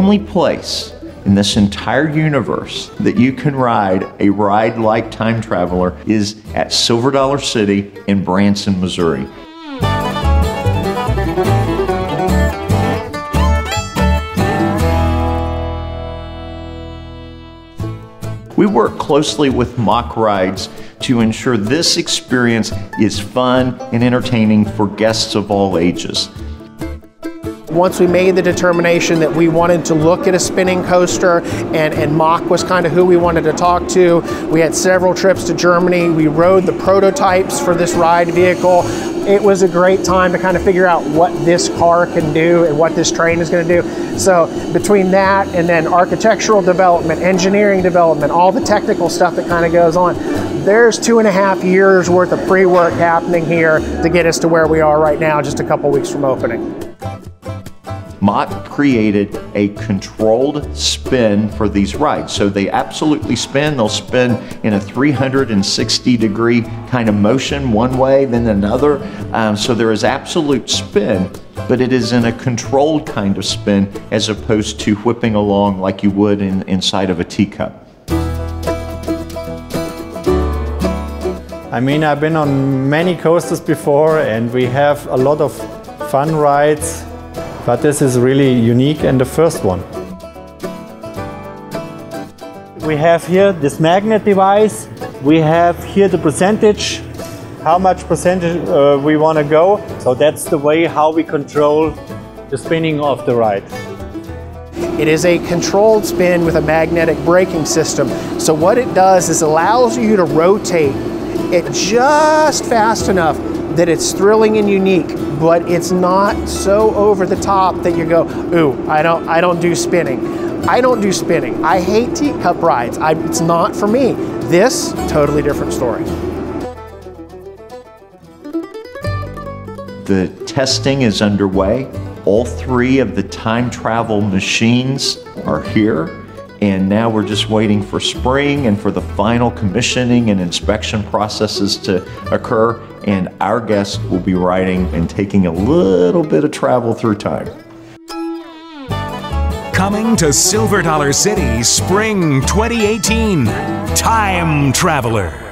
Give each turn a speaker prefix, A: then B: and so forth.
A: only place in this entire universe that you can ride a ride like Time Traveler is at Silver Dollar City in Branson, Missouri. We work closely with Mack rides to ensure this experience is fun and entertaining for guests of all ages.
B: Once we made the determination that we wanted to look at a spinning coaster, and Mack was kind of who we wanted to talk to, we had several trips to Germany. We rode the prototypes for this ride vehicle. It was a great time to kind of figure out what this car can do and what this train is going to do. So between that and then architectural development, engineering development, all the technical stuff that kind of goes on, there's 2.5 years worth of pre-work happening here to get us to where we are right now, just a couple weeks from opening.
A: Mack created a controlled spin for these rides. So they absolutely spin. They'll spin in a 360-degree kind of motion one way, then another. So there is absolute spin, but it is in a controlled kind of spin as opposed to whipping along like you would inside of a teacup.
C: I mean, I've been on many coasters before and we have a lot of fun rides. But this is really unique and the first one. We have here this magnet device. We have here the percentage, how much percentage we want to go. So that's the way how we control the spinning of the ride.
B: It is a controlled spin with a magnetic braking system. So what it does is allows you to rotate it just fast enough that it's thrilling and unique, but it's not so over the top that you go, ooh, I don't do spinning. I don't do spinning. I hate teacup rides. It's not for me. This, totally different story.
A: The testing is underway. All 3 of the time travel machines are here. And now we're just waiting for spring and for the final commissioning and inspection processes to occur. And our guests will be riding and taking a little bit of travel through time.
D: Coming to Silver Dollar City, Spring 2018, Time Traveler.